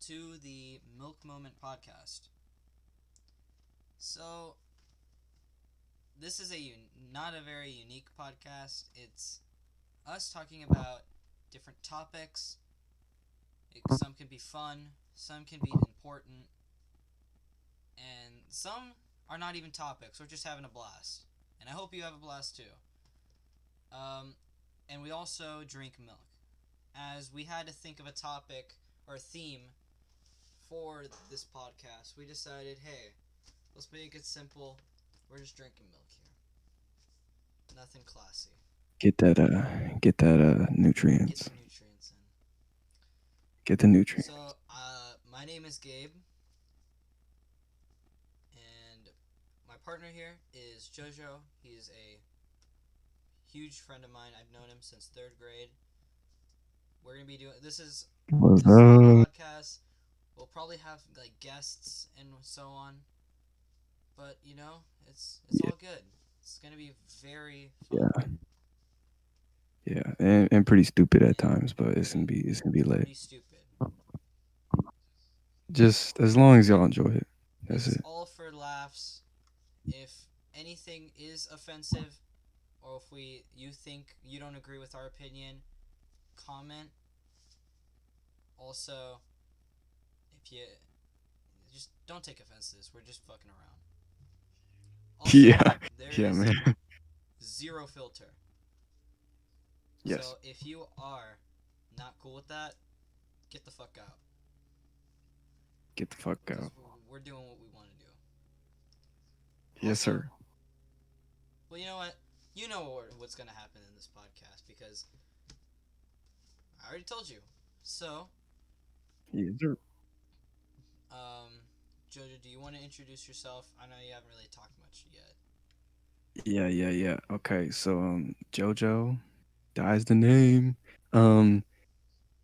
to the Milk Moment podcast. So, this is not a very unique podcast. It's us talking about different topics. Some can be fun, some can be important, and some are not even topics. We're just having a blast. And I hope you have a blast too. Um, and we also drink milk. As we had to think of a topic or a theme for this podcast, we decided, hey, let's make it simple. We're just drinking milk here. Nothing classy. Get that Get nutrients. the nutrients in. Get the nutrients. My name is Gabe, and my partner here is Jojo. He's a huge friend of mine. I've known him since third grade. We're gonna be doing What's this is a new up? podcast. We'll probably have like guests and so on, but it's Yeah, all good. It's gonna be very fun. yeah, yeah, and pretty stupid at And times, but it's yeah, gonna be it's gonna be lit. pretty stupid. Just as long as y'all enjoy it, that's It's it. all for laughs. If anything is offensive, or if you think you don't agree with our opinion, comment. Also, if you just don't take offense to this, we're just fucking around. Also, Yeah, there yeah, is man. zero filter. Yes, So if you are not cool with that, get the fuck out. get the fuck Because out. we're doing what we want to do. Yes, Also, sir. well, you know what? You know what's going to happen in this podcast because I already told you. So, Yes, sir. um, Jojo, do you want to introduce yourself? I know you haven't really talked much yet. Yeah. Okay, so JoJo, dies the name. Um,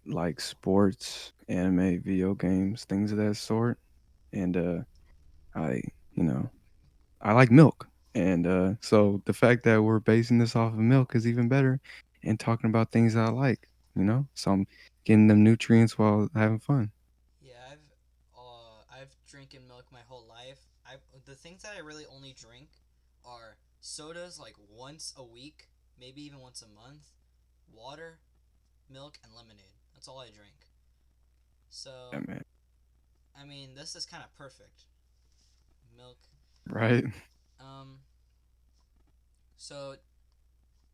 like sports, anime, video games, things of that sort, and I, you know, I like milk. And so the fact that we're basing this off of milk is even better and talking about things I like. So I'm getting them nutrients while having fun. Yeah, I've drinking milk my whole life. The things that I really only drink are sodas like once a week, maybe even once a month, water, milk, and lemonade. That's all I drink. Yeah, So, man. I mean, this is kind of perfect. Milk. Right? Um, so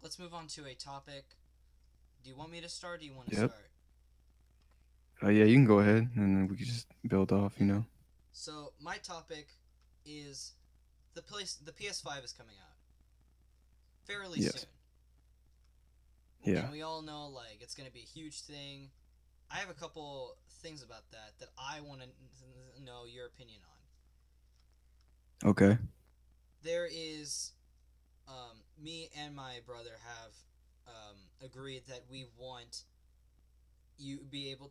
let's move on to a topic. Do you want me to start? Or do you want to Yep. start? Yeah, you can go ahead and then we can just build off, you Yeah. know? So my topic is the PS5 is coming out fairly soon. Yes. Yeah. And we all know like it's going to be a huge thing. I have a couple things about that I want to know your opinion on. Okay. There is me and my brother have agreed that we want be able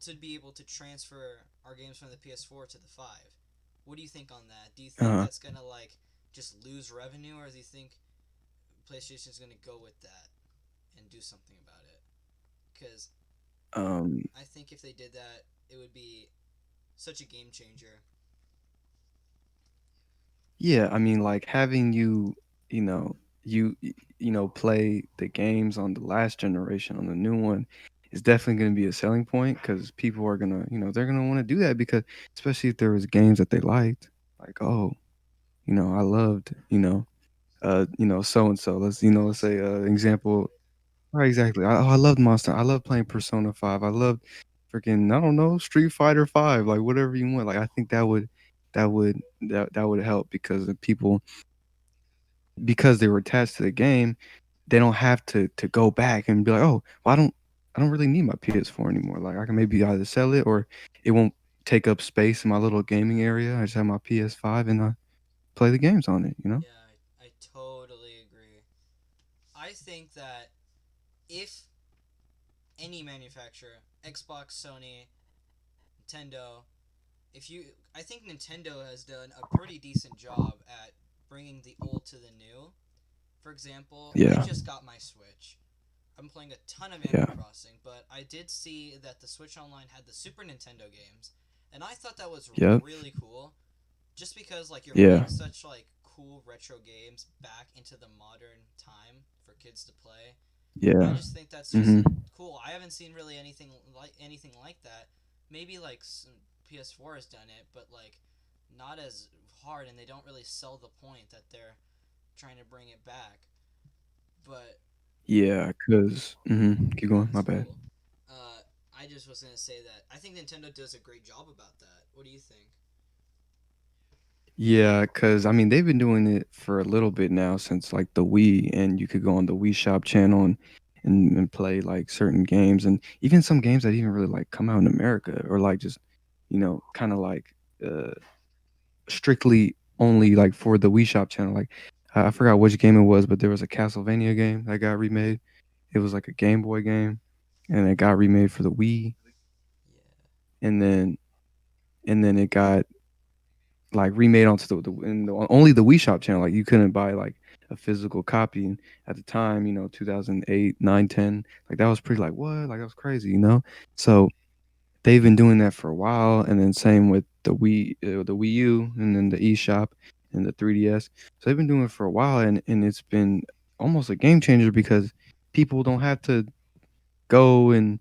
to transfer our games from the PS4 to the 5. What do you think on that? Do you think Uh-huh. that's going to like just lose revenue, or do you think PlayStation's going to go with that and do something about it? Because Um I think if they did that, it would be such a game changer. yeah, I mean like having you know, play the games on the last generation on the new one is definitely going to be a selling point cuz people are going to, they're going to want to do that because especially if there was games that they liked, like, oh, I loved, so and so. Let's say Monster. example. Right, exactly. I loved Monster. I love playing Persona 5. I loved freaking, I don't know, Street Fighter 5, like whatever you want. Like I think that would help because the people, because they were attached to the game, they don't have to go back and be like, "Oh, well, I don't really need my PS4 anymore." Like I can maybe either sell it or it won't take up space in my little gaming area. I just have my PS5 and I play the games on it. Yeah, I totally agree. I think that if any manufacturer, Xbox, Sony, Nintendo, if you, I think Nintendo has done a pretty decent job at bringing the old to the new. For example, I Yeah. just got my Switch. I'm playing a ton of Animal Yeah. Crossing, but I did see that the Switch Online had the Super Nintendo games, and I thought that was Yep. really cool, just because like you're Yeah. bringing such like cool retro games back into the modern time for kids to play. I Yeah. just think that's just Mhm. cool. I haven't seen really anything like that. Maybe like PS4 has done it, but like not as hard, and they don't really sell the point that they're trying to bring it back. But Yeah, cause keep going. My that's bad. cool. Uh, I just was gonna say that I think Nintendo does a great job about that. What do you think? Yeah, cause I mean they've been doing it for a little bit now since like the Wii, and you could go on the Wii Shop channel and play like certain games, and even some games that even really like come out in America or like just kind of like uh strictly only like for the Wii Shop channel. Like I forgot which game it was, but there was a Castlevania game that got remade. It was like a Game Boy game, and it got remade for the Wii, Yeah, and then it got like remade onto only the Wii Shop channel. Like you couldn't buy like a physical copy. And at the time, 2008, 9, 10, like that was pretty like what? Like that was crazy. So they've been doing that for a while, and then same with the Wii U, and then the eShop and the 3DS. So they've been doing it for a while, and it's been almost a game changer because people don't have to go and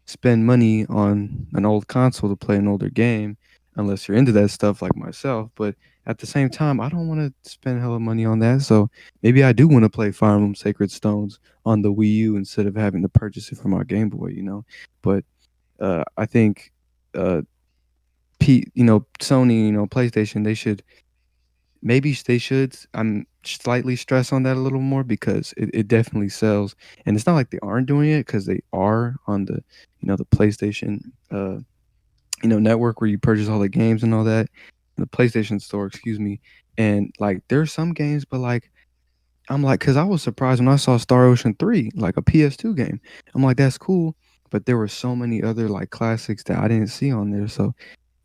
spend money on an old console to play an older game unless you're into that stuff like myself. But at the same time, I don't want to spend hella money on that. So maybe I do want to play Fire Emblem Sacred Stones on the Wii U instead of having to purchase it for my Game Boy. But I think uh Sony, PlayStation, they should I'm slightly stress on that a little more because it definitely sells, and it's not like they aren't doing it because they are on the PlayStation network where you purchase all the games and all that, the PlayStation store, excuse me. And like there's some games, but like I'm like, because I was surprised when I saw Star Ocean 3, like a PS2 game. I'm like, that's cool, but there were so many other like classics that I didn't see on there. So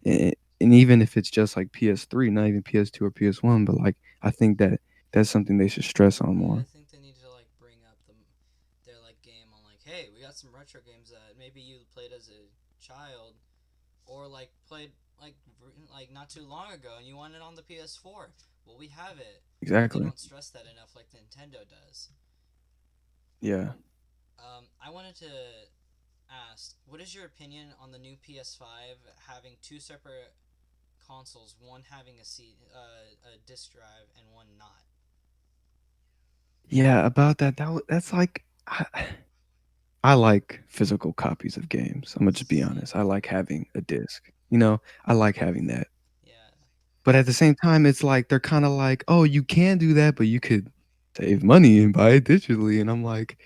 and even if it's just like PS3, not even PS2 or PS1, but like I think that that's something they should stress on yeah. I more. think they need to like bring up their like game on like, hey, we got some retro games that maybe you played as a child or like played like not too long ago and you want it on the PS4. Well, we have it, but they Exactly. don't stress that enough like Nintendo does. Yeah. I wanted to ask, what is your opinion on the new PS5 having two separate consoles, one having a disc drive and one not? Yeah, about that. That's like I like physical copies of games. I'm gonna just be Same. honest. I like having a disc. I like having that. Yeah. But at the same time, it's like they're kind of like, "Oh, you can do that, but you could save money and buy it digitally." And I'm like,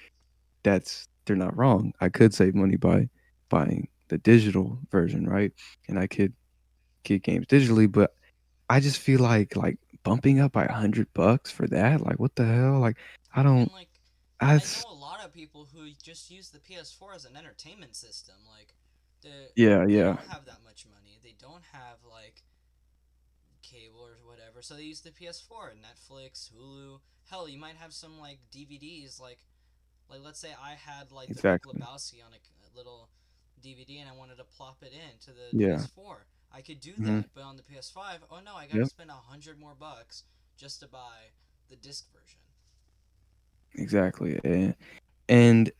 "That's they're not wrong. I could save money by buying the digital version, right? And I could get games digitally, but I just feel like bumping up by $100 for that? Like what the hell? Like I And don't like I know that's a lot of people who just use the PS4 as an entertainment system. Like yeah, they yeah. don't have that much money. They don't have like cable or whatever. So they use the PS4, Netflix, Hulu. Hell, you might have some like DVDs like let's say I had like The Big Exactly. Lebowski on a little DVD and I wanted to plop it into the Yeah. PS4. I could do Mhm. that, but on the PS5, oh no, I got to Yep. spend 100 more bucks just to buy the disc version. Exactly. And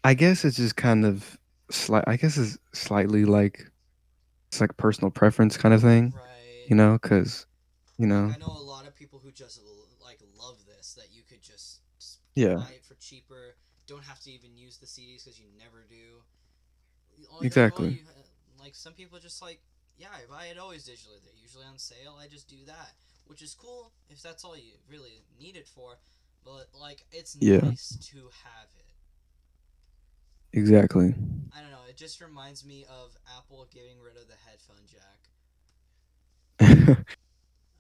I guess it's just kind of I guess it's slightly like it's like personal preference kind of thing, Right. cuz you Like know, I know a lot of people who just like love this that you could just yeah, buy it for cheaper. Don't have to even use the CDs because you never do. All exactly. you like some people just like yeah I buy it always digitally. They're usually on sale. I just do that, which is cool if that's all you really need it for. But like it's Yeah, nice to have it. exactly. I don't know. It just reminds me of Apple getting rid of the headphone jack.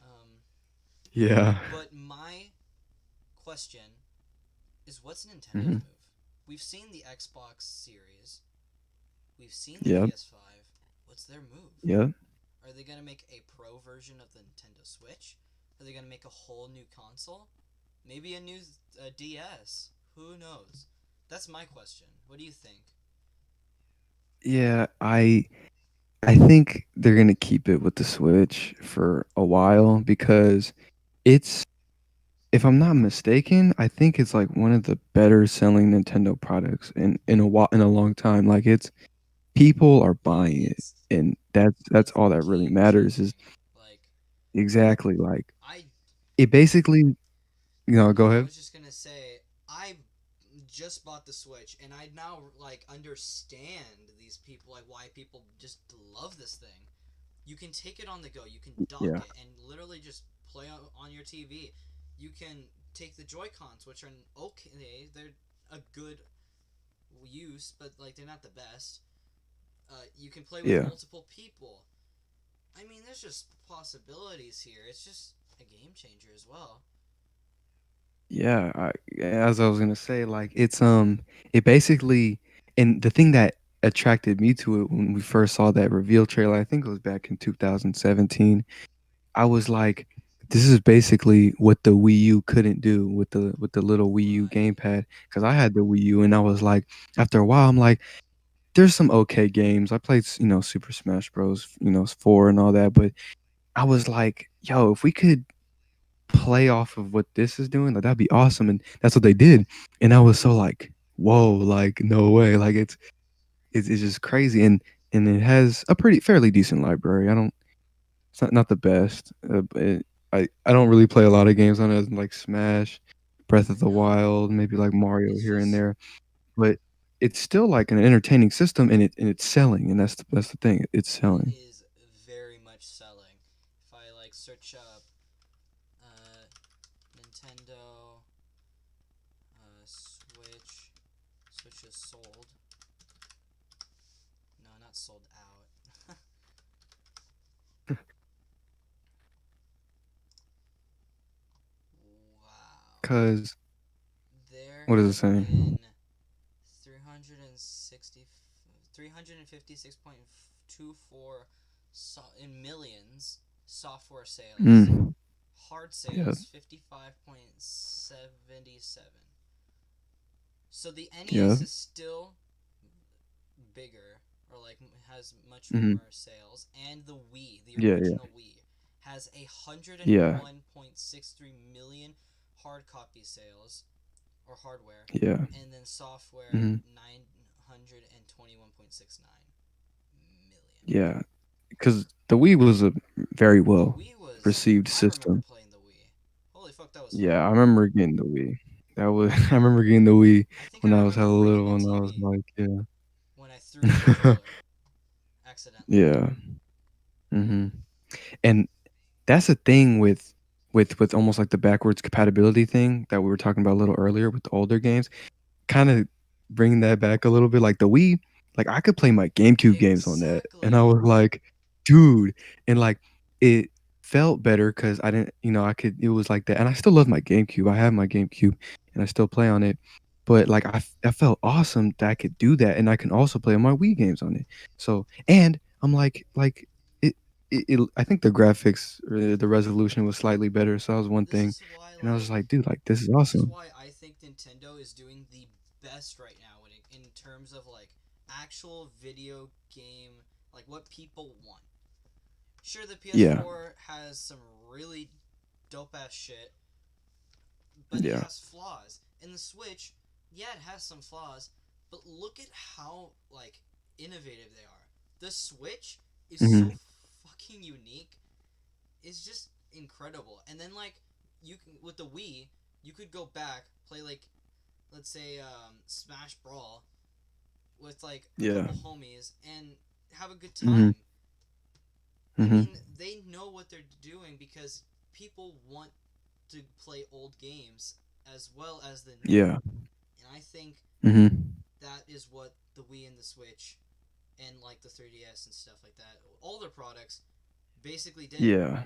Um, Yeah. but my question is what's Nintendo's Mhm. move? We've seen the Xbox Series, we've seen the Yep. PS5. What's their move? Yep. Are they going to make a pro version of the Nintendo Switch? Are they going to make a whole new console? Maybe a new DS? Who knows? That's my question. What do you think? Yeah, I think they're gonna keep it with the Switch for a while because it's, if I'm not mistaken, I think it's like one of the better selling Nintendo products in a while, in a long time. Like it's, people are Yeah, buying it, and that's it's all that really game matters is changing. Like exactly like I it basically, go no, I ahead. was just gonna say I just bought the Switch, and I now like understand these people, like why people just love this thing. You can take it on the go. You can dock Yeah. it and literally just play on your TV. You can take the Joy Cons, which are okay. They're a good use, but like they're not the best. You can play with Yeah. multiple people. I mean, there's just possibilities here. It's just a game changer as well. Yeah, as I was gonna say, like it basically, and the thing that attracted me to it when we first saw that reveal trailer, I think it was back in 2017. I was like, this is basically what the Wii U couldn't do with the little Wii U Right. gamepad. Because I had the Wii U, and I was like, after a while, I'm like, there's some okay games. I played, Super Smash Bros, 4 and all that, but I was like, yo, if we could play off of what this is doing, like that'd be awesome. And that's what they did. And I was so like, whoa, like no way. Like it's just crazy. And it has a pretty fairly decent library. I don't, it's not the best. But I don't really play a lot of games on it, like Smash, Breath of the No, Wild, maybe like Mario it's here and just there. But it's still like an entertaining system, and it's selling, and that's the thing. It's it selling. is very much selling. If I like search up uh, Nintendo Switch is sold. No, not sold out. Wow. Cause There what is it has saying? been 360 356.24 in millions software sales. Mm, Hard yeah, sales 55.77. So the yeah. NES is still bigger, or like has much Hmm. more sales, and the Wii, the Yeah, yeah, original Wii, has a hundred and yeah, one point six three million hard copy sales or hardware, yeah. and then software Hmm. 921.69 million. Yeah, because the Wii was a very The well Wii was. received I remember system. playing the Wii. Holy fuck, that was fun. Yeah, I remember getting the Wii. That was I remember getting the Wii I think I when I was remember hella breaking little, the and I was TV like, when I threw the controller accidentally. yeah. Hmm. And that's the thing with almost like the backwards compatibility thing that we were talking about a little earlier with the older games. Kind of bringing that back a little bit, like the Wii, like I could play my GameCube games on that, and I Exactly. was like, dude, and like it felt better because I didn't, I could, it was like that, and I still love my GameCube. I have my GameCube, and I still play on it, but like I felt awesome that I could do that, and I can also play my Wii games on it. So, and I'm like I think the graphics or the resolution was slightly better, so that was one This thing, is why, and I was like, just like, dude, like this is this is awesome. why I think Nintendo is doing the best right now in terms of like actual video game, like what people want. Sure, the Yeah. PS4 has some really dope ass shit, but it Yeah. has flaws. In the Switch, yeah, it has some flaws, but look at how like innovative they are. The Switch is so Mhm. fucking unique. It's just incredible. And then like you can with the Wii, you could go back, play like let's say Smash Brawl with like a Yeah. couple homies and have a good Mhm. time. I Mhm. mean, they know what they're doing because people want to play old games as well as the new. Yeah. And I think Mhm. that is what the Wii and the Switch and like the 3DS and stuff like that, older products basically did. Yeah.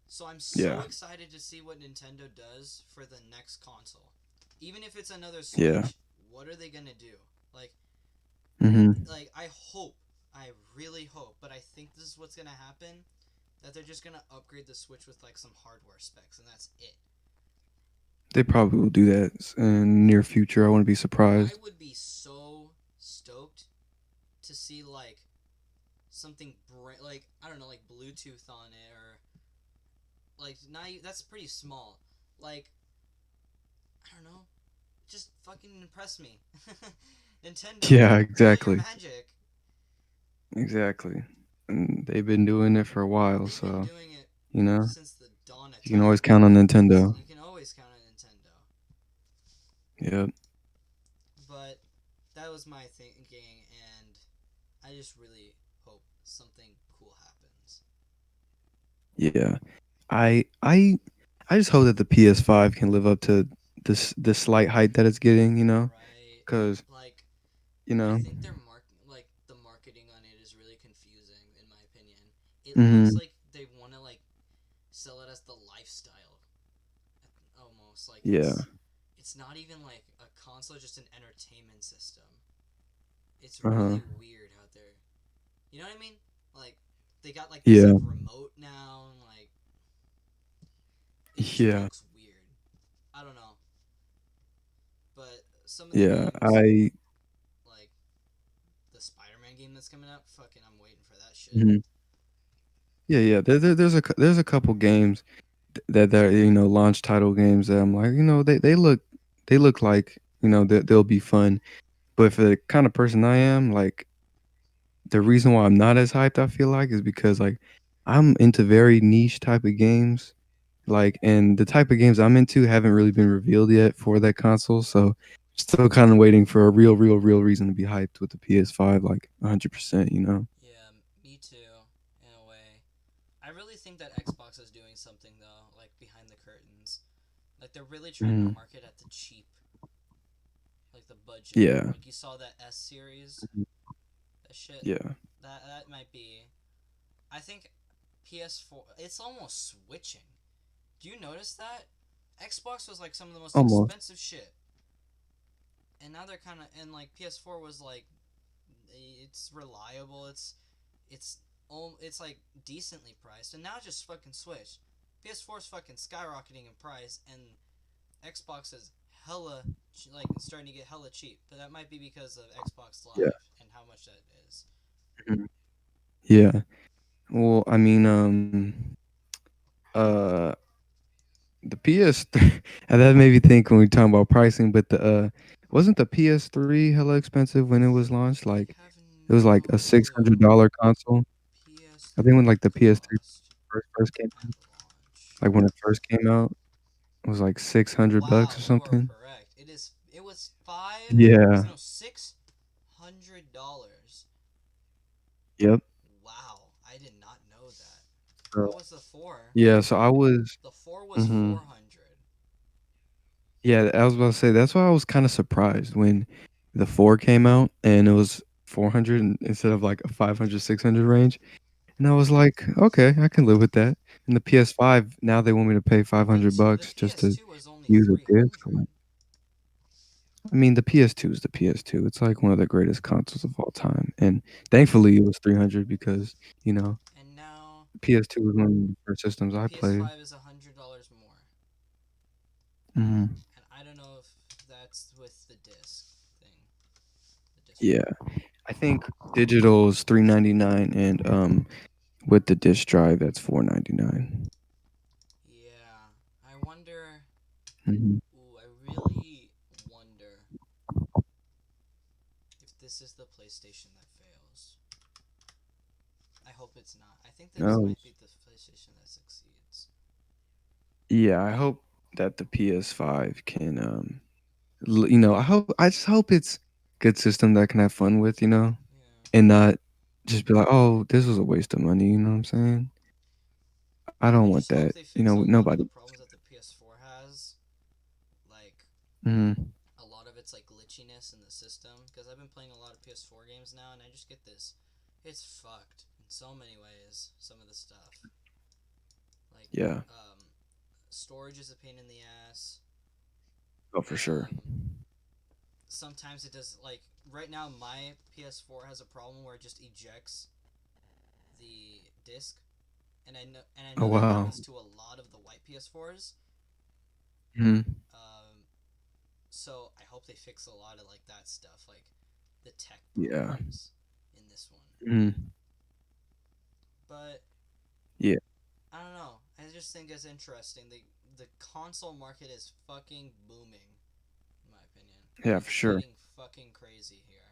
So I'm so Yeah. excited to see what Nintendo does for the next console. Even if it's another Yeah. Switch, what are they going to do? Like Mhm. like I really hope, but I think this is what's going to happen that they're just going to upgrade the Switch with like some hardware specs and that's it. They probably will do that in the near future. I wouldn't be I surprised. would be so stoked to see like something like I don't know, like Bluetooth on it, or like not that's pretty small. Like I don't know, just fucking impress me. Nintendo, Yeah, pull your exactly. magic. Exactly. And they've been doing it for a while, They've been so, doing it you know, since the dawn of you can always time. count on Nintendo. You can always count on Nintendo. Yep. But that was my thinking, and I just really hope something cool happens. Yeah. I I just hope that the PS5 can live up to this slight hype that it's getting, Right? cuz, Like, you I know. think like the marketing on it is really confusing, in my opinion. It looks Mhm. like they want to like sell it as the lifestyle, almost like Yeah. it's not even like a console, just an entertainment system. It's Uh-huh. really weird how they're, you know what I mean? Like they got like this Yeah. like remote now, and like it just Yeah. looks weird. I don't know, but some of the Yeah. games I like the Spider-Man game that's coming out, fucking, I'm waiting for that shit. Mhm. Yeah, yeah. There's a couple games that they're, launch title games that I'm like, they look like, they'll be fun. But for the kind of person I am, like, the reason why I'm not as hyped, I feel like, is because, like, I'm into very niche type of games, like, and the type of games I'm into haven't really been revealed yet for that console, so still kinda waiting for a real reason to be hyped with the PS5, like, 100%, you know? Yeah, me too, in a way. I really think that Xbox is doing something though, like behind the curtains. Like they're really trying to Mhm. market at the cheap, like the budget. Yeah. Like you saw that S series, Mhm. that shit. Yeah. That might be. I think PS4. It's almost switching. Do you notice that? Xbox was like some of the most Almost. expensive shit, and now they're kind of, and like PS4 was like it's reliable. It's it's like decently priced, and now it just fucking switched. PS4 is fucking skyrocketing in price, and Xbox is hella like starting to get hella cheap. But that might be because of Xbox Yeah. Live and how much that is. Mhm. Yeah. Well, I mean, uh the PS3 and that made me think when we talking about pricing, but wasn't the PS3 hella expensive when it was launched? I Like, have it was like no a clue. $600 console. I think when, PS3 like, the PS3 cost first came at out, launch. like, when it first came out, it was like 600 bucks Wow, or you are something. correct. It is. It was five. Yeah. No, $600. Yep. Wow, I did not know that. So What was the four? yeah, so I was The four was mhm. 400. Yeah, I was about to say, that's why I was kinda surprised when the 4 came out and it was 400 instead of, like, a 500, 600 range. And I was like, "Okay, I can live with that." And the PS5, now they want me to pay 500 The bucks just to PS2 was only use a disc. 300. I mean, the PS2 is the PS2. It's like one of the greatest consoles of all time, and thankfully it was 300 because, you know, And now PS2 was one of the first systems the I played. PS5 is $100 more. Mhm. And I don't know if that's with the disc thing, the disc Yeah. drive. I think digital is 399 and, with the disc drive, that's 499. Yeah, I wonder. Mhm. Ooh, I really wonder if this is the PlayStation that fails. I hope it's not. I think this Oh, might be the PlayStation that succeeds. yeah, I hope that the PS5 can, I just hope it's good system that I can have fun with, Yeah. and not just be like, "Oh, this was a waste of money," you know what I'm saying? I don't I want just hope that, they fix a lot of the nobody. problems that the PS4 has. Like, Mhm. a lot of it's like glitchiness in the system. Because I've been playing a lot of PS4 games now, and I just get this. It's fucked in so many ways, some of the stuff. Like, Yeah. storage is a pain in the ass. Oh, for sure. Um, Sometimes it does, like, right now my PS4 has a problem where it just ejects the disc. And I Oh, know that wow. happens to a lot of the white PS4s. Mhm. Um, so I hope they fix a lot of like that stuff, like the tech Yeah. problems in this one. Mhm. But Yeah. I don't know. I just think it's interesting. The console market is fucking booming, in my opinion. Yeah, for It's sure. getting fucking crazy here.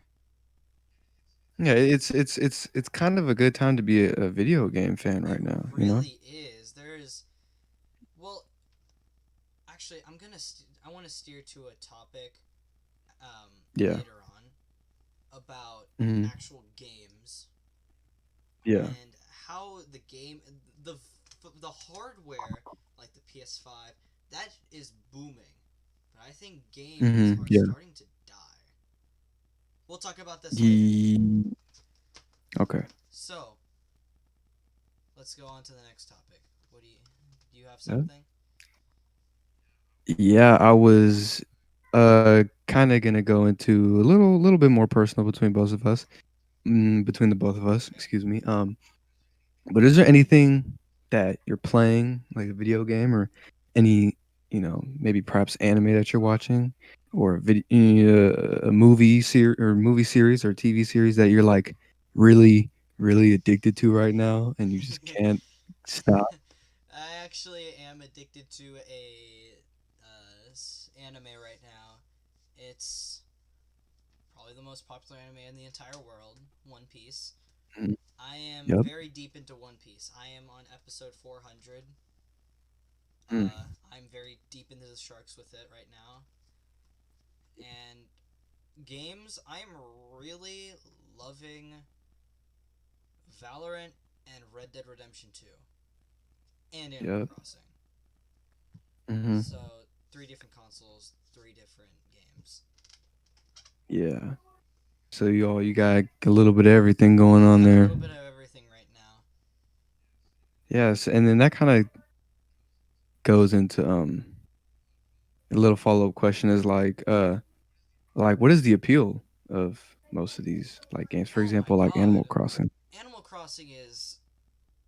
Yeah, it's kind of a good time to be a video game fan It right now, you know? really is. Well, actually, I want to steer to a topic Yeah. later on about Mhm. actual games Yeah. and how the the hardware like the PS5 that is booming, but I think games Mhm. are Yeah. starting to die. We'll talk about this later. Ye Okay. So let's go on to the next topic. What do you have Yeah. something? Yeah, I was kind of gonna go into a little bit more personal between both of us. Between the both of us, excuse me. But is there anything that you're playing, like a video game or any, maybe perhaps anime that you're watching or a movie series or TV series that you're like really, really addicted to right now and you just can't stop? I actually am addicted to a anime right now. It's probably the most popular anime in the entire world, One Piece. Mhm. I am Yep. very deep into One Piece. I am on episode 400. Mm. I'm very deep into the sharks with it right now. And games, I'm really loving Valorant and Red Dead Redemption 2 and Animal Yep. Crossing. Hmm. So, three different consoles, three different games. Yeah. So you got a little bit of everything going I on got a there. little bit of everything right now. Yes, and then that kind of goes into a little follow up question is like what is the appeal of most of these like games? For Oh my example, like Animal god. Crossing. Animal Crossing is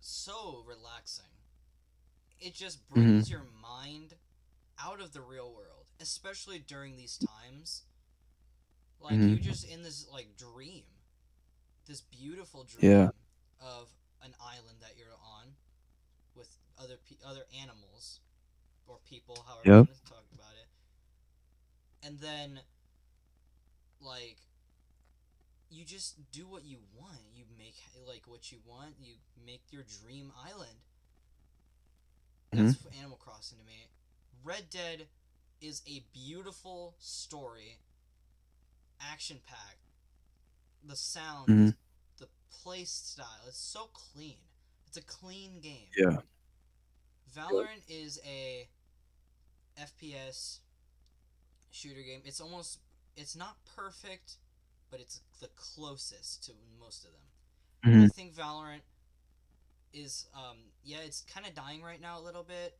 so relaxing. It just Hmm. brings your mind out of the real world, especially during these times. Like Hmm. you just in this like dream, this beautiful Yeah. dream of an island that you're on with other animals or people, however you Yep. want to talk about it. And then like you just do what you want. You make like what you want. You make your dream island. Hmm. That's Animal Crossing to me. Red Dead is a beautiful story, action packed. The sound, Hmm. the play style, it's so clean. It's a clean game. Yeah. Yep. Valorant is a FPS shooter game. It's not perfect, but it's the closest to most of them. I Hmm. think Valorant is yeah, it's kind of dying right now a little bit,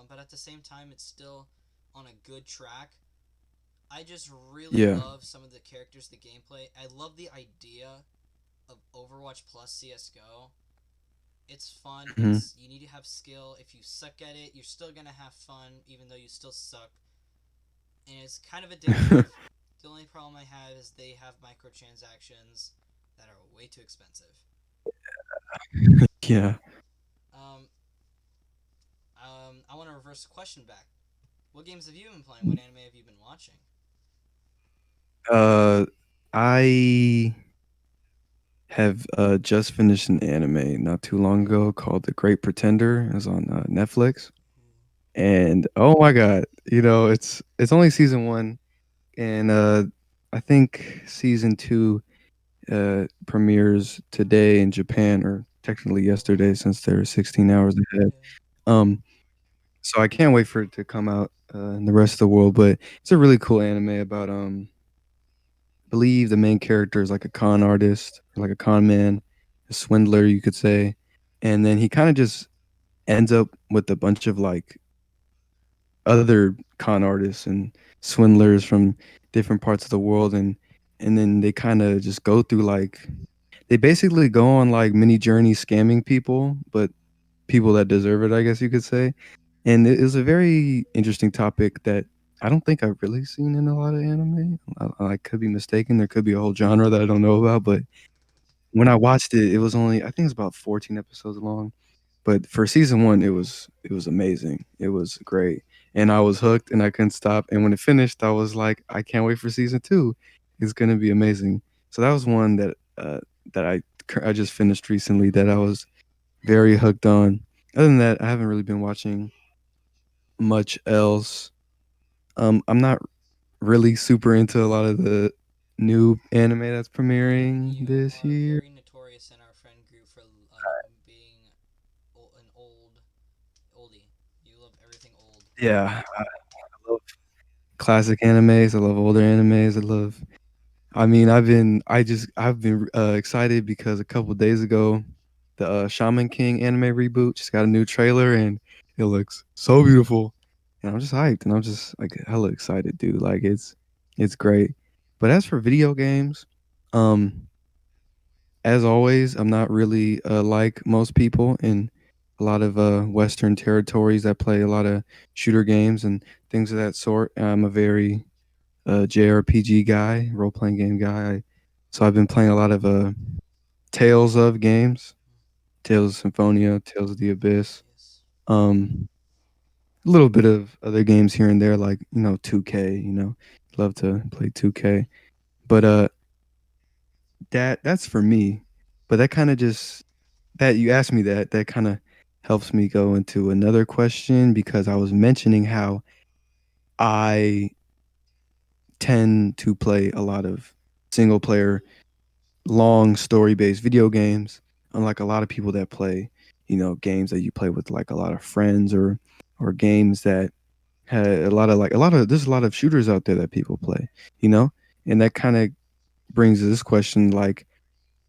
but at the same time it's still on a good track. I just really Yeah. love some of the characters, the gameplay. I love the idea of Overwatch plus CS:GO. It's fun. Hmm. It's you need to have skill. If you suck at it, you're still gonna have fun, even though you still suck. And it's kind of addictive. The only problem I have is they have microtransactions that are way too expensive. Yeah. Um, I want to reverse the question back. What games have you been playing? What anime have you been watching? Uh, I have just finished an anime not too long ago called The Great Pretender. It's on Netflix, and oh my god, it's only season one, and I think season two premieres today in Japan, or technically yesterday, since they're 16 hours ahead. Yeah. Um, so I can't wait for it to come out in the rest of the world. But it's a really cool anime about I believe the main character is like a con artist, or like a con man, a swindler, you could say, and then he kind of just ends up with a bunch of like other con artists and swindlers from different parts of the world, and then they kind of just go through like they basically go on like mini journeys scamming people, but people that deserve it, I guess you could say. And it is a very interesting topic that I don't think I've really seen in a lot of anime. I could be mistaken. There could be a whole genre that I don't know about, but when I watched it, it was only I think it's about 14 episodes long. But for season one, it was amazing. It was great, and I was hooked, and I couldn't stop. And when it finished, I was like, I can't wait for season two. It's gonna be amazing. So that was one that I just finished recently that I was very hooked on. Other than that, I haven't really been watching much else. I'm not really super into a lot of the new anime that's premiering You this are year. very notorious in our friend group for being an oldie. You love everything old. Yeah, I love classic animes. I love older animes. I've been excited because a couple days ago, the Shaman King anime reboot just got a new trailer and it looks so beautiful, and I'm just hyped and I'm just like hella excited, dude. Like it's great. But as for video games, um, as always, I'm not really like most people in a lot of Western territories that play a lot of shooter games and things of that sort. I'm a very JRPG guy, role playing game guy. So I've been playing a lot of Tales of games, Tales of Symphonia, Tales of the Abyss. Yes. Um, a little bit of other games here and there, like 2K. Love to play 2K. But that's for me. But that kind of just that you asked me that kind of helps me go into another question because I was mentioning how I tend to play a lot of single player long story based video games, unlike a lot of people that play, games that you play with like a lot of friends or games that had there's a lot of shooters out there that people play, you know? And that kind of brings this question like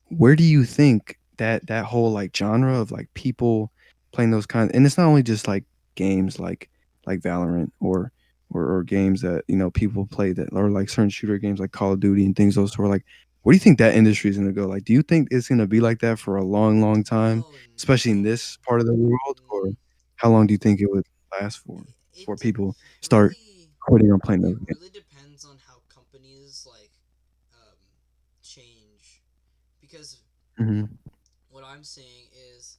where do you think that whole like genre of like people playing those kinds and it's not only just like games like Valorant or games that people play that or like certain shooter games like Call of Duty and things those sort of like where do you think that industry is going to go? Like do you think it's going to be like that for a long time, Oh especially in no. this part of the world, or Mm, how long do you think it would last for it before people start really quitting on playing it those games? really depends on how companies um, change because Hmm. what I'm seeing is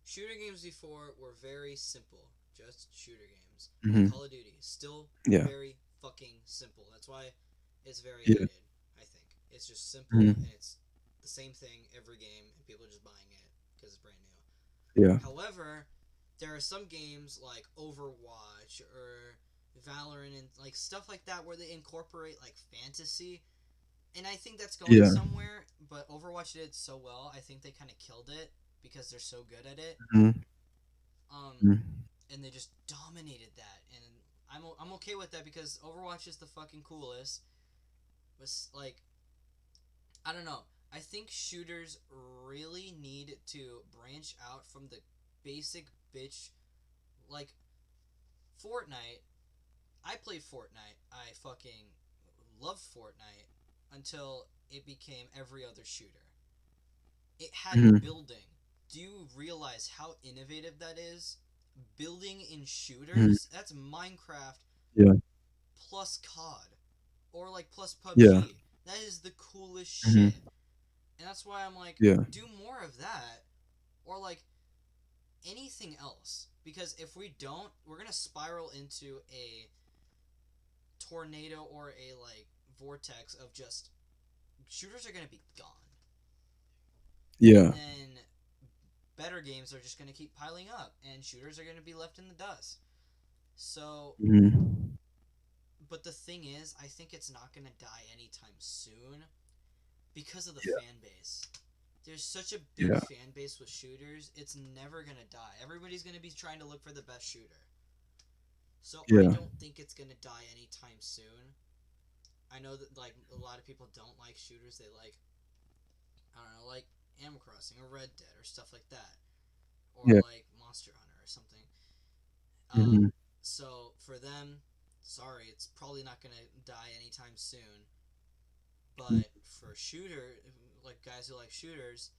shooter games before were very simple, just shooter games. Like Hmm. Call of Duty, still Yeah. very fucking simple. That's why it's very Yeah. hated, I think. It's just simple and Hmm. it's the same thing every game and people are just buying it because it's brand new. Yeah. However, there are some games like Overwatch or Valorant and like stuff like that where they incorporate like fantasy, and I think that's going Yeah. somewhere. But Overwatch did it so well. I think they kind of killed it because they're so good at it. Hmm. Um, and they just dominated that, and I'm okay with that because Overwatch is the fucking coolest. But like, I don't know. I think shooters really need to branch out from the basic bitch like Fortnite. I play Fortnite. I fucking love Fortnite until it became every other shooter. It had Hmm. building. Do you realize how innovative that is? Building in Mhm. shooters? That's Minecraft Yeah, plus COD or like plus yeah, PUBG. That is the coolest mhm, shit. And that's why I'm like, yeah, do more of that or like anything else. Because if we don't, we're gonna spiral into a tornado or a like vortex of just shooters are gonna be gone. And yeah, then better games are just gonna keep piling up and shooters are gonna be left in the dust. So mhm, but the thing is, I think it's not gonna die anytime soon because of the yeah, fan base. There's such a big yeah, fan base with shooters, it's never gonna die. Everybody's gonna be trying to look for the best shooter. So I yeah, don't think it's gonna die anytime soon. I know that like a lot of people don't like shooters. They like I don't know, like Animal Crossing or Red Dead or stuff like that, or yeah, like Monster Hunter or something. Um, mhm, so for them, sorry, it's probably not gonna die anytime soon. mhm, But for shooter, like guys who like shooters,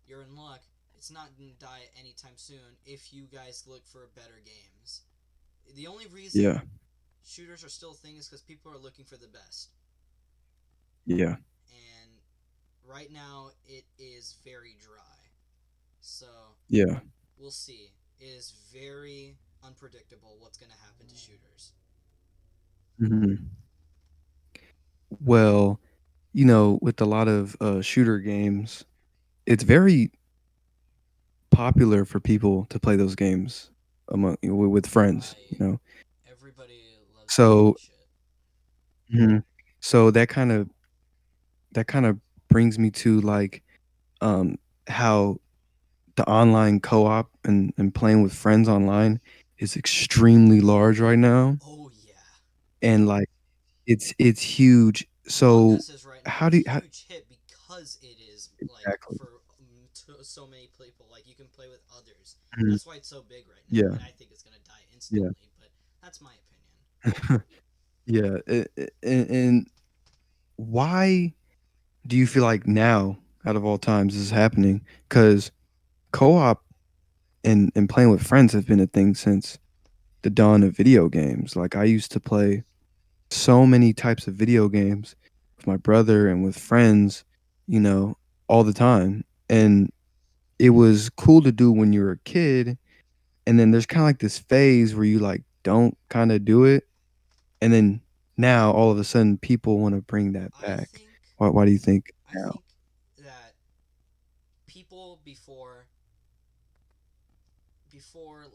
you're in luck. It's not gonna die anytime soon if you guys look for better games. The only reason yeah, shooters are still a thing is because people are looking for the best. yeah, And right now it is very dry. So Yeah. we'll see. It is very unpredictable what's going to happen to shooters. Mhm. Well, with a lot of shooter games, it's very popular for people to play those games with friends. Right. Everybody loves doing So that shit. Mhm. so that kind of brings me to like um how the online co-op and playing with friends online is extremely large right now, Oh yeah. and like it's huge. Among So Us is right now how a do you how huge hit because it is like exactly. for so many people. Like you can play with others. Mhm. That's why it's so big right now, Yeah. and I think it's gonna die Yeah. instantly. But that's my opinion. Yeah, and why do you feel like now, out of all times, this is happening? Because co-op and playing with friends have been a thing since the dawn of video games. Like I used to play so many types of video games with my brother and with friends, you know, all the time. And it was cool to do when you were a kid. And then there's kind of like this phase where you like don't kind of do it. And then now all of a sudden people want to bring that I back. think Why do you think I now? think that people before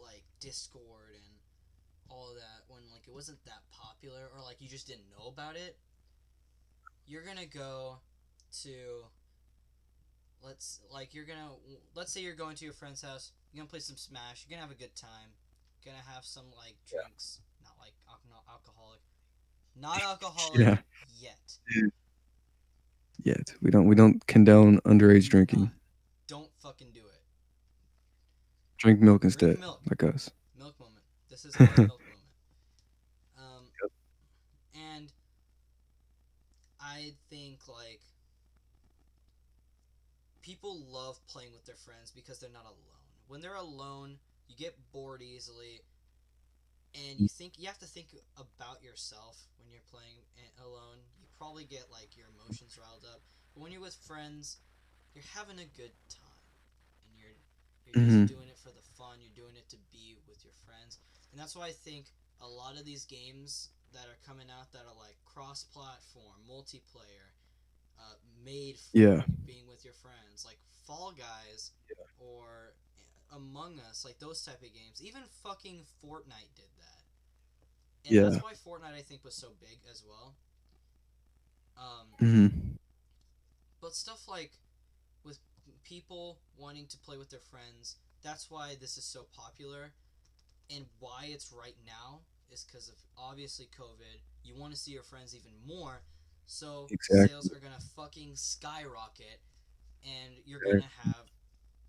like Discord and all of that when like it wasn't that popular or like you just didn't know about it, you're gonna go to let's say you're going to your friend's house, you're gonna play some Smash, you're gonna have a good time, you're gonna have some like drinks, not like not alcoholic Yeah. yet. Yeah. Yet. We don't condone underage Do not, drinking. don't fucking do it. Drink milk Drink instead, milk. like us. Milk moment. This is our milk moment. Um, and I think like people love playing with their friends because they're not alone. When they're alone, you get bored easily, and you have to think about yourself when you're playing alone. You probably get like your emotions riled up, but when you're with friends, you're having a good time, and you're just Mhm. doing it for the fun. You're doing it to be with your friends, and that's why I think a lot of these games that are coming out that are like cross-platform, multiplayer, made for Yeah. being with your friends, like Fall Guys or Among Us, like those type of games. Even fucking Fortnite did that, and that's Yeah. why Fortnite I think was so big as well. Um, Mhm. but stuff like with people wanting to play with their friends, that's why this is so popular, and why it's right now is because of obviously COVID. You want to see your friends even more, so sales Exactly. are gonna fucking skyrocket, and Exactly.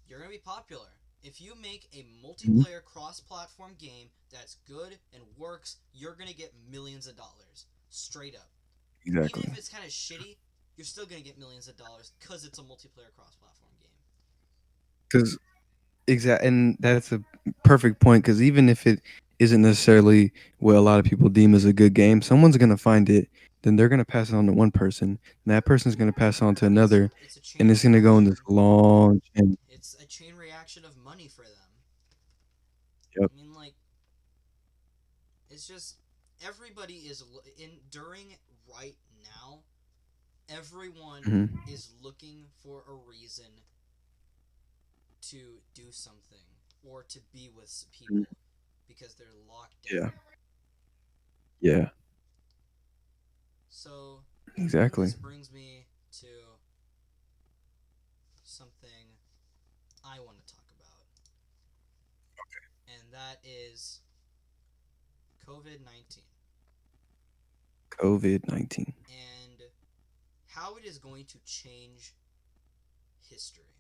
you're gonna be popular. If you make a Mhm. multiplayer cross-platform game that's good and works, you're gonna get millions of dollars straight up. Even if Exactly. it's kind of shitty, you're still gonna get millions of dollars because it's a multiplayer cross-platform game. 'Cause and that's a perfect point. Because even if it isn't necessarily what a lot of people deem as a good game, someone's gonna find it, then they're gonna pass it on to one person, and that person's gonna pass it on to another, It's a and chain it's gonna go in this reaction. long chain. It's a chain reaction of money for them. Yep. I mean, like it's just everybody is during right now. Everyone Mhm. is looking for a reason to do something or to be with Mhm. people because they're locked Yeah. down. Yeah. So Exactly. this brings me to something I want to talk about, and that is COVID-19 COVID-19. and how it is going to change history.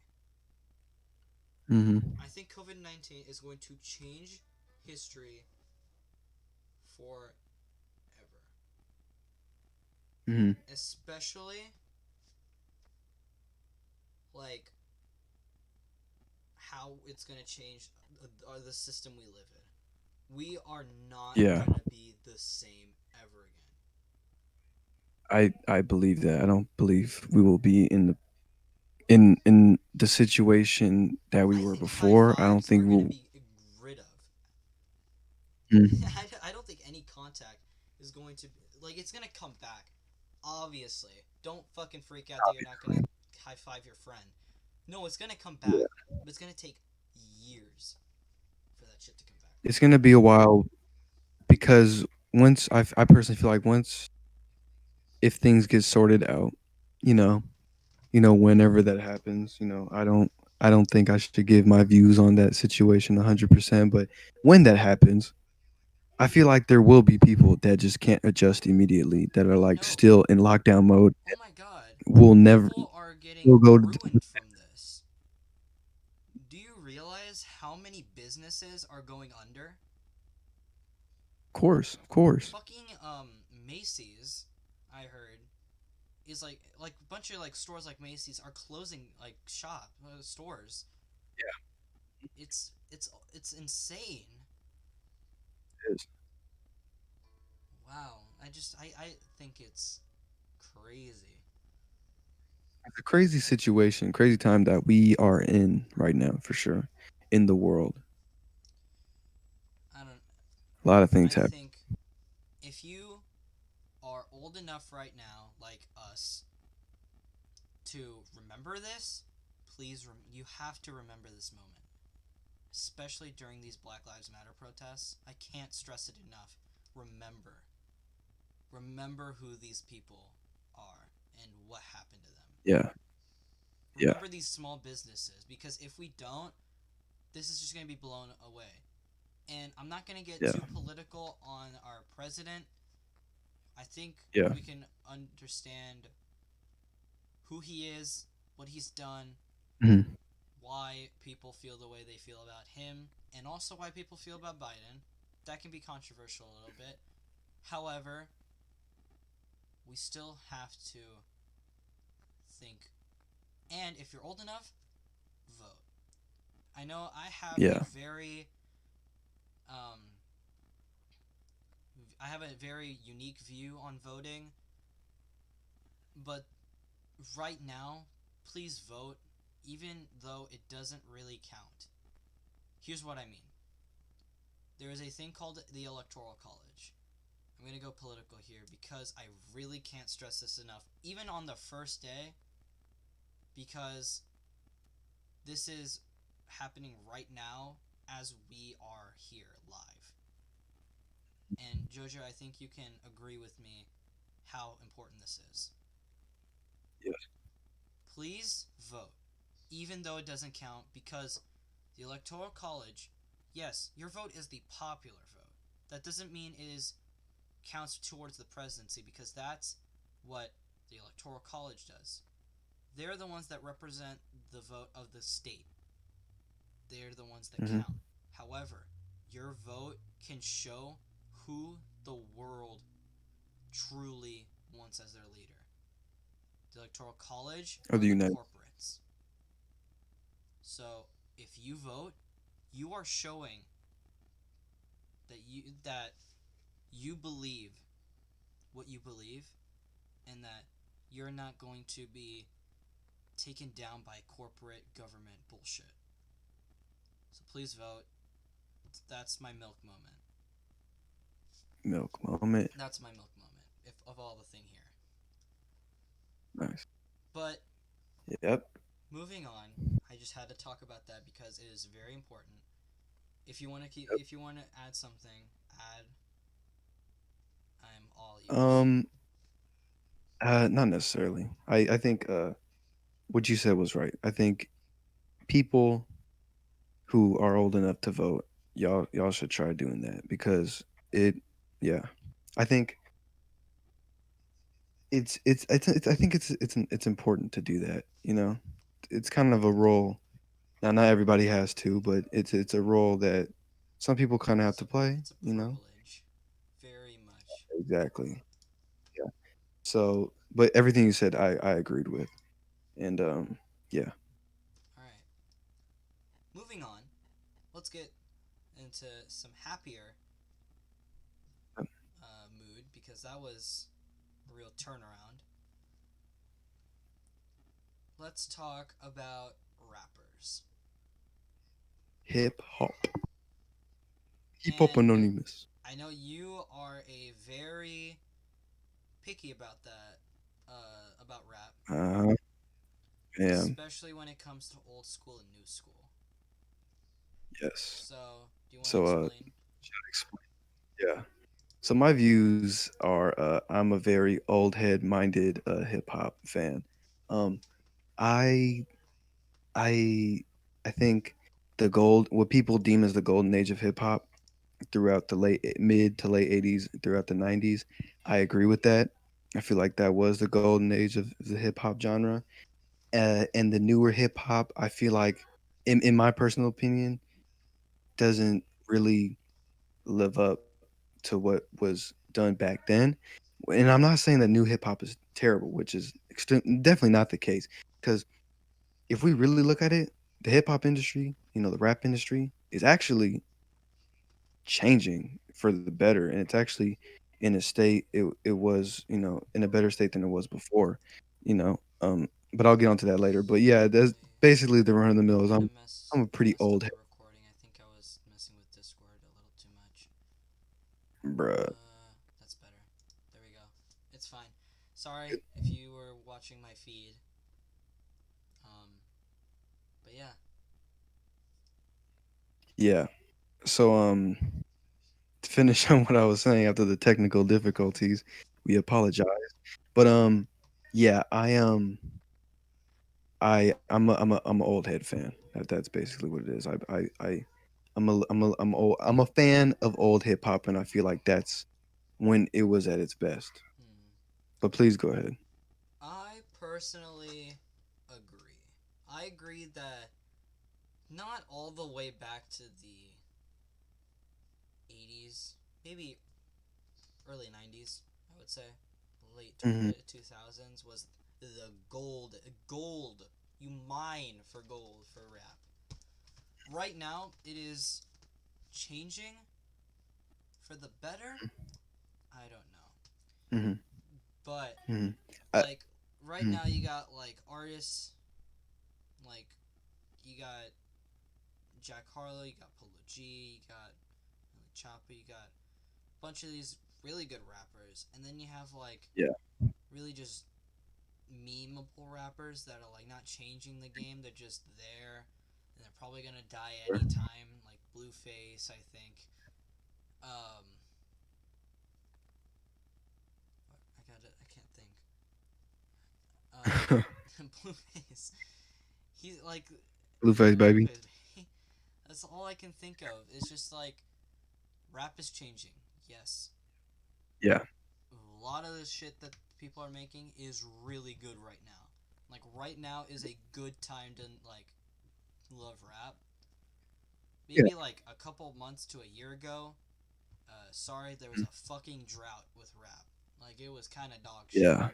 Mhm. I think COVID-19 is going to change history forever, Mhm. especially like how it's going to change the system we live in. We are not Yeah. going to be the same ever again. I believe that. I don't believe we will be in the in the situation that we I were think high before, I don't fives are think gonna we'll. be rid of. Mm, I don't think any contact is going to like it's gonna come back. Obviously, don't fucking freak out that you're not gonna obviously. high five your friend. No, it's gonna come Yeah. back, but it's gonna take years for that shit to come back. It's gonna be a while because I personally feel like once if things get sorted out, you know, whenever that happens, I don't think I should give my views on that situation 100%, but when that happens, I feel like there will be people that just can't adjust immediately that are like No, still in lockdown mode. oh my god, Will never people are getting will go to ruined from this. Do you realize how many businesses are going under? of course. Fucking Macy's, I heard, is like a bunch of like stores like Macy's are closing like stores. It's insane. It is. Wow. I think it's crazy. It's a crazy situation, crazy time that we are in right now for sure in the world. I don't A lot of things I happen. think if you are old enough right now like us to remember this, you have to remember this moment, especially during these Black Lives Matter protests. I can't stress it enough. Remember. Remember who these people are and what happened to them. Yeah. Yeah. Remember these small businesses because if we don't, this is just going to be blown away. And I'm not going to get Yeah. too political on our president. I think Yeah. we can understand who he is, what he's done, Mhm. why people feel the way they feel about him, and also why people feel about Biden. That can be controversial a little bit. However, we still have to think. And if you're old enough, vote. I know Yeah. um, I have a very unique view on voting, but right now, please vote, even though it doesn't really count. Here's what I mean. There is a thing called the Electoral College. I'm going to go political here because I really can't stress this enough, even on the first day, because this is happening right now as we are here live. And Jojo, I think you can agree with me how important this is. Yes. Please vote, even though it doesn't count, because the Electoral College, yes, your vote is the popular vote. That doesn't mean it is counts towards the presidency, because that's what the Electoral College does. They're the ones that represent the vote of the state. They're the ones that Hmm. count. However, your vote can show who the world truly wants as their leader. The Electoral College Of are the the United. corporates. So if you vote, you are showing that you believe what you believe and that you're not going to be taken down by corporate government bullshit. So please vote. That's my milk moment. Milk moment. That's my milk moment. If of all the thing here. Nice. But Yep. moving on, I just had to talk about that because it is very important. Yep. If you want to add something, add. I'm all ears. Um. Not necessarily. I think what you said was right. I think people who are old enough to vote, y'all should try doing that because it. Yeah. I think I think it's important to do that. It's kind of a role. Now, not everybody has to, but it's a role that some people kind of have to play. It's a privilege, very much. Exactly. Yeah. So, but everything you said, I agreed with, and yeah. All right, moving on. Let's get into some happier mood because that was a real turnaround. let's talk about rappers. Hip hop. Hip hop And anonymous. I know you are a very picky about that, about rap, Uh, yeah. especially when it comes to old school and new school. Yes. So, do you want to So explain? should I explain? Yeah. So my views are I'm a very old head minded hip hop fan. Um I I I think what people deem as the golden age of hip hop throughout the mid to late 80s, throughout the 90s, I agree with that. I feel like that was the golden age of the hip hop genre. And the newer hip hop, I feel like, in my personal opinion, doesn't really live up to what was done back then. And I'm not saying that new hip hop is terrible, which is definitely not the case. Because if we really look at it, the hip hop industry, the rap industry, is actually changing for the better, and it's actually in a state it was in a better state than it was before. But I'll get onto that later. But yeah, that's Wait, basically the run of the I mills. might have I'm a pretty messed up old the head, recording. I think I was messing with Discord a little too much. bruh. That's better. There we go. It's fine. Sorry if you were watching my feed. Um, but yeah. Yeah. So to finish on what I was saying after the technical difficulties, we apologize. But yeah, I'm an old head fan. That's basically what it is. I'm a fan of old hip hop, and I feel like that's when it was at its best. Hmm. But please go ahead. I personally agree. I agree that not all the way back to the 80s, maybe early 90s, I would say. Late Hmm. 2000s was the gold. You mine for gold for rap. Right now, it is changing for the better. I don't know. Hmm. But, Hmm. I, like, right mhm. now, you got, like, artists, like, you got Jack Harlow, you got Polo G, you got Choppa, you got a bunch of these really good rappers. And then you have, like, Yeah. really just memeable rappers that are like not changing the game. They're just there, and they're probably gonna die anytime. Like Blueface, I think. Um, I got it. I can't think. Blueface. He's like, Blueface yeah, baby. Blueface. That's all I can think of. It's just like rap is changing. Yes, Yeah. a lot of the shit that people are making is really good right now. Like right now is a good time to like love rap. Yeah. Maybe like a couple months to a year ago, sorry, there was a fucking drought with rap. Like it was kind of dog shit. Yeah.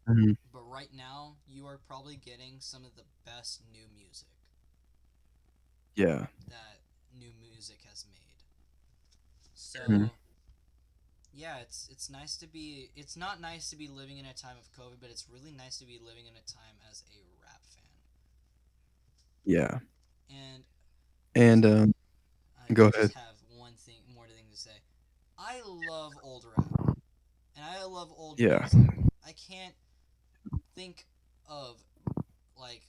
Hmm. But right now, you are probably getting some of the best new music Yeah. that new music has made. Hmm. So yeah, it's nice to be. It's not nice to be living in a time of COVID, but it's really nice to be living in a time as a rap fan. Yeah. And And I go just ahead. have one thing more thing to say. I love old rap and I love old Yeah. music. I can't think of like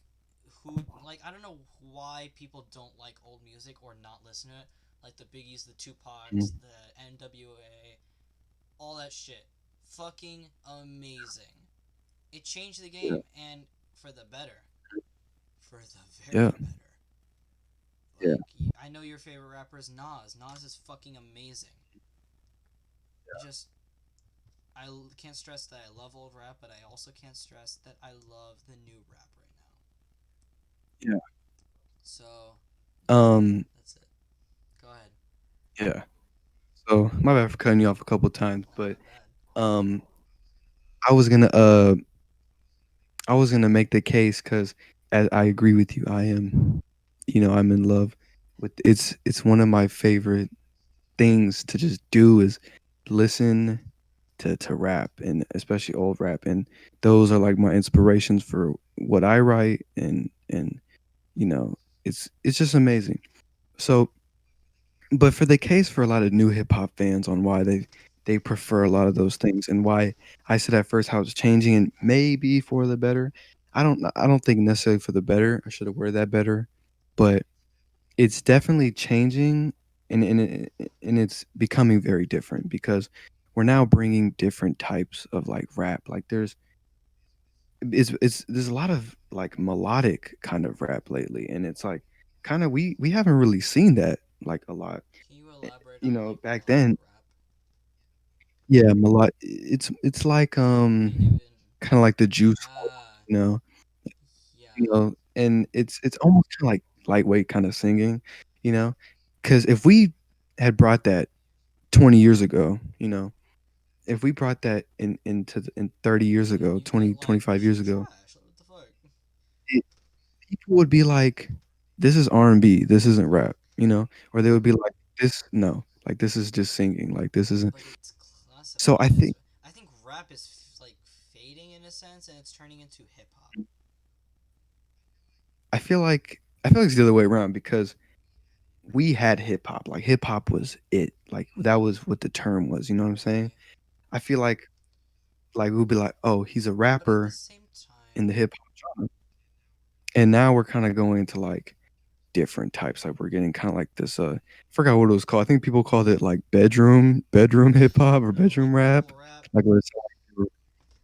who like I don't know why people don't like old music or not listen to it. Like the Biggies, the Tupacs, Mhm. the NWA, all that shit. Fucking amazing. It changed the Yeah. game and for the better. For the Yeah. very better. Yeah. Like I know your favorite rapper is Nas. Nas is fucking amazing. Just can't stress that I love old rap, but I also can't stress that I love the new rap right now. Yeah. So Um. that's it. Go ahead. Yeah. So my bad for cutting you off a couple times, Not but my bad. um, I was gonna uh, I was gonna make the case because I agree with you. I'm in love with it's one of my favorite things to just do is listen to rap, and especially old rap, and those are like my inspirations for what I write, and you know, it's just amazing. So, but for the case for a lot of new hip hop fans on why they prefer a lot of those things, and why I said at first how it's changing and maybe for the better. I don't think necessarily for the better. I should have worded that better, but it's definitely changing, and it's becoming very different because we're now bringing different types of like rap. Like there's a lot of like melodic kind of rap lately, and it's like kind of we haven't really seen that like a lot. Can you Eh, elaborate You on know, like back melodic then, rap? yeah, it's like I mean, even kind of like the Juice WRLD, ah, you know, yeah, and it's almost kind of like lightweight kind of singing, you know, because if we had brought that 20 years ago, if we brought that in 30 years then ago, you might 20 like 25 this years is ago, trash. What the fuck? it, people would be like, this is R&B, this isn't rap, or they would be like, this no, like this is just singing, like this isn't. But it's So I classified as. think I think rap is like fading in a sense, and it's turning into hip hop. I feel like it's the other way around because we had hip hop. Like hip hop was it. Like that was what the term was, you know what I'm saying? Right. I feel like we'd be like, "Oh, he's a But at the rapper same in time, the hip hop genre." And now we're kind of going into like different types. Like we're getting kind of like this I forgot what it was called. I think people called it like bedroom hip hop or no, like bedroom rap. minimal rap. Like where it's like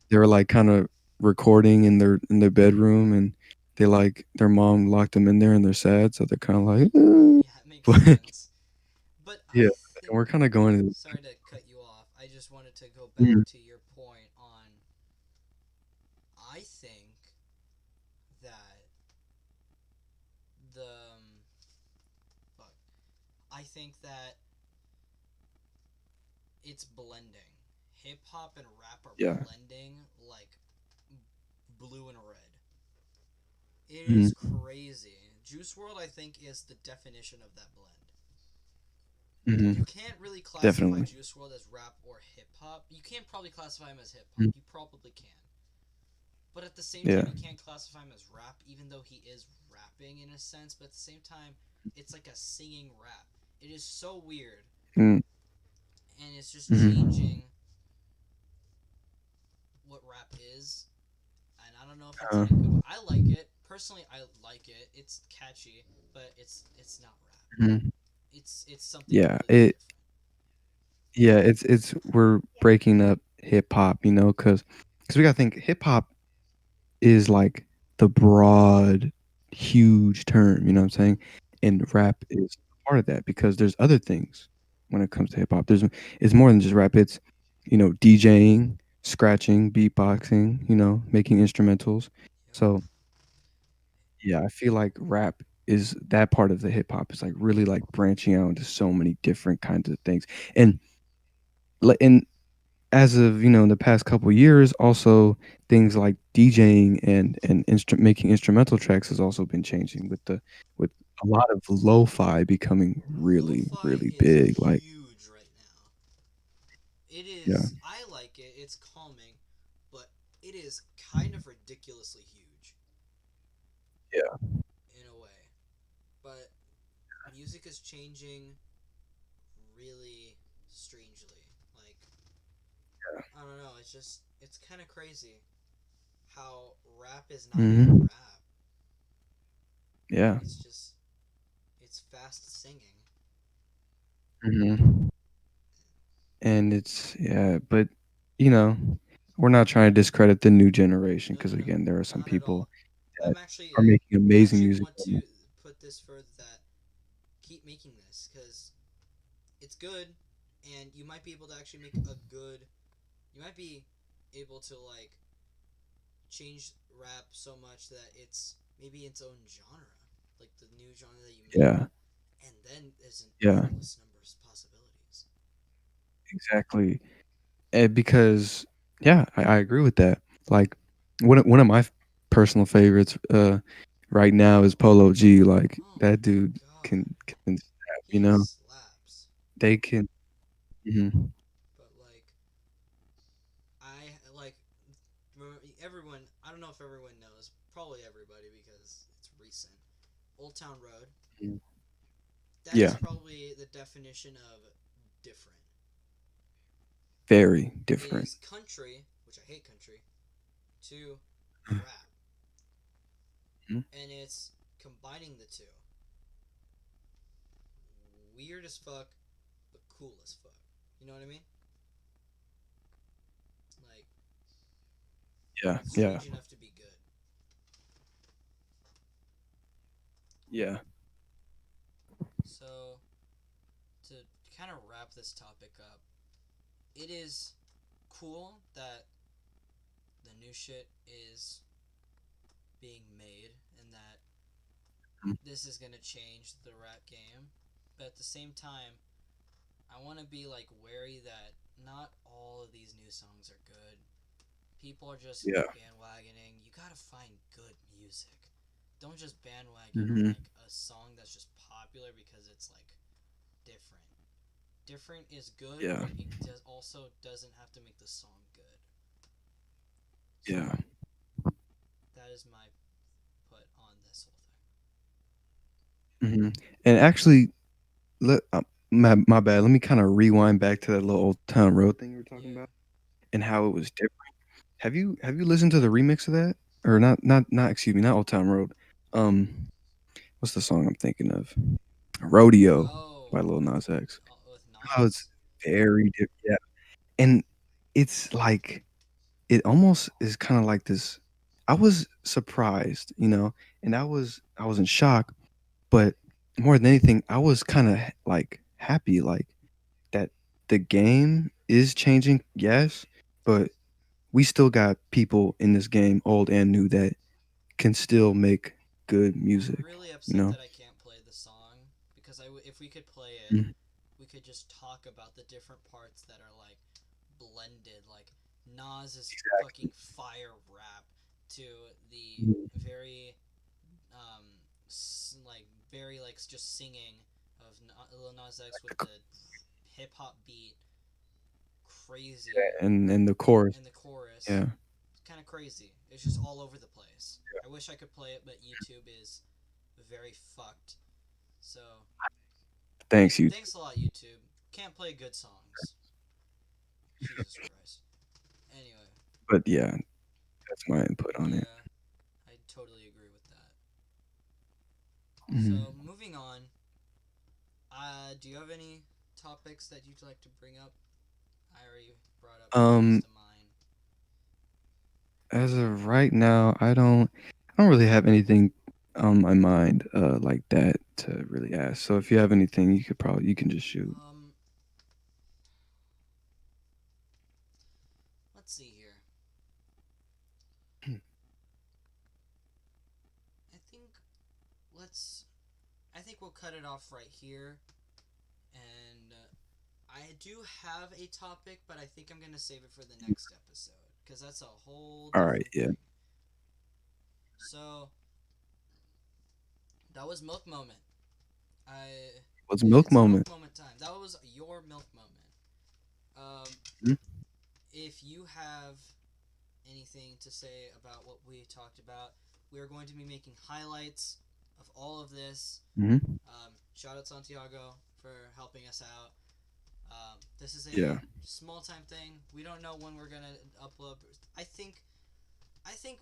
they were like kind of recording in their bedroom, and their mom locked them in there and they're sad, so they're kind of like Yeah, it makes but sense. But yeah, I and think. we're kind of going to Sorry to cut you off. I just wanted to go back Mhm. to your point on. I think that the. Fuck. I think that it's blending. Hip hop and rap are Yeah. blending like blue and red. It is Mhm. crazy. Juice World, I think, is the definition of that blend. You Mhm. can't really classify Definitely. Juice World as rap or hip hop. You can't probably classify him as hip hop. Mhm. You probably can. But at the same Yeah. time, you can't classify him as rap, even though he is rapping in a sense. But at the same time, it's like a singing rap. It is so weird, Mm. and it's just Mhm. changing what rap is. And I don't know if it's Uh, in a good way. I like it personally. I like it. It's catchy, but it's not rap. mhm. It's something Yeah, completely different. it's we're breaking up hip hop, because we gotta think hip hop is like the broad, huge term, you know what I'm saying? And rap is part of that because there's other things when it comes to hip hop. It's more than just rap. It's, DJing, scratching, beatboxing, making instrumentals. Yep. So yeah, I feel like rap is that part of the hip hop is like really like branching out into so many different kinds of things. And and as of in the past couple years, also things like DJing and making instrumental tracks has also been changing with a lot of lo-fi becoming really Lo-fi really is big. Like huge right now. It yeah, is. I like it. It's calming, but it is kind of ridiculously huge yeah, in a way. But music is changing really strangely. Like I don't know. It's kind of crazy how rap is not even hmm, rap. yeah, It's just it's fast singing. hmm, and it's yeah, but you know, we're not trying to discredit the new generation No, because no, no, again, there are some not at people all. that I'm actually, are making I amazing actually music want right to now. put this further that keep making this because it's good, and you might be able to actually make a good. You might be able to like change rap so much that it's maybe its own genre, like the new genre that you make, Yeah, and then there's an yeah, endless number of possibilities. exactly. Because yeah, I agree with that. Like one of my personal favorites right now is Polo G. Like Oh that my dude god, can snap, he slaps. They can. Mhm. But like if everyone knows. Probably everybody because it's recent. Old Town Road. Mm. That is Yeah, probably the definition of different. very It different. is country, which I hate country, to rap, Mhm. and it's combining the two. Weird as fuck, but cool as fuck. You know what I mean? Like Yeah, yeah, strange enough to be good. yeah. So to kind of wrap this topic up, it is cool that the new shit is being made and that Mm. this is gonna change the rap game. But at the same time, I want to be like wary that not all of these new songs are good. People are just Yeah. bandwagoning. You gotta find good music. Don't just bandwagon Hmm. like a song that's just popular because it's like different. Different is good, Yeah, but it also doesn't have to make the song good. So yeah. that is my put on this whole Hmm. And actually, my bad. Let me kind of rewind back to that little Old Town Road thing we were thing. talking Yeah. about and how it was different. Have you listened to the remix of that? Or not excuse me, not Old Town Road. Um, what's the song I'm thinking of? Rodeo Oh, by Lil Nas X. with How it's Nas. very different. Yeah. And it's like it almost is kind of like this. I was surprised, and I was in shock, but more than anything, I was kind of like happy, like that the game is changing, yes, but we still got people in this game, old and new, that can still make good I'm music, really you upset know? that I can't play the song because if we could play it, Mhm. we could just talk about the different parts that are like blended, like Nas's fucking Exactly. fire rap to the Mhm. very um like very like just singing of Lil Nas X with Like the, the hip hop beat, crazy, and the chorus, and the chorus. yeah. It's kind of crazy. It's just all over the place. I wish I could play it, but YouTube is very fucked. So Thanks, you. thanks a lot, YouTube. Can't play good songs. Jesus Christ. Anyway, But yeah, that's my input on it. yeah, I totally agree with that. Mhm. So moving on. Do you have any topics that you'd like to bring up? I already brought up most Um, of mine. as of right now, I don't really have anything on my mind like that to really ask. So if you have anything, you can just shoot. Um, let's see here. I think let's. I think we'll cut it off right here. And I do have a topic, but I think I'm gonna save it for the next episode because that's a whole All right, different yeah. thing. So that was milk moment. I What's milk It's milk moment? moment time. That was your milk moment. Um, Mhm. if you have anything to say about what we talked about, we are going to be making highlights of all of this. Mhm. Shout out Santiago for helping us out. This is a Yeah. small time thing. We don't know when we're gonna upload. I think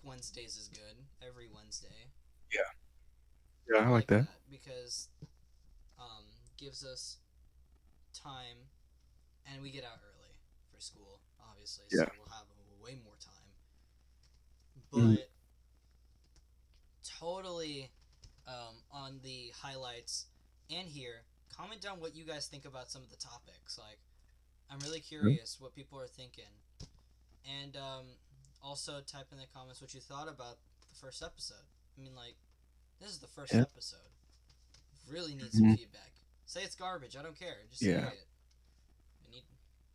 Wednesdays is good. Every Wednesday. Yeah. Yeah, I I like like that. that because um, gives us time, and we get out early for school, obviously, so Yeah. we'll have way more time. Mhm. But totally on the highlights and here, comment down what you guys think about some of the topics. Like, I'm really Yeah. curious what people are thinking. And also type in the comments what you thought about the first episode. I mean, like, this is the first Yeah. episode. Really need some Mhm. feedback. Say it's garbage. I don't care. Just say Yeah. it. We need.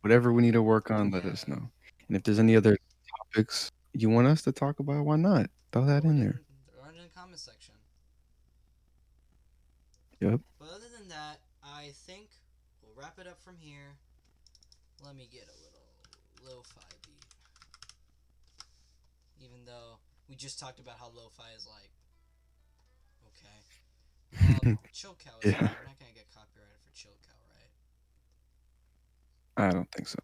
Whatever we need to work on, let us Yeah. know. And if there's any other topics you want us to talk about, why not? Throw that Throw it in in. there. Throw it in the comment section. Yep. But other than that, I think we'll wrap it up from here. Let me get a little lo-fi beat. Even though We just talked about how lo-fi is like okay. Chill cow is fine. Yeah, We're not gonna get copyrighted for chill cow, right? I don't think so.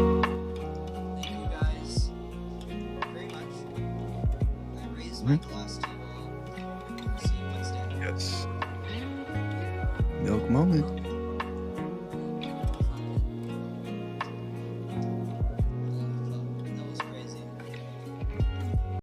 Thank you guys very much. I raised my Mhm. glass to you all. See you Wednesday. Yes. Milk moment.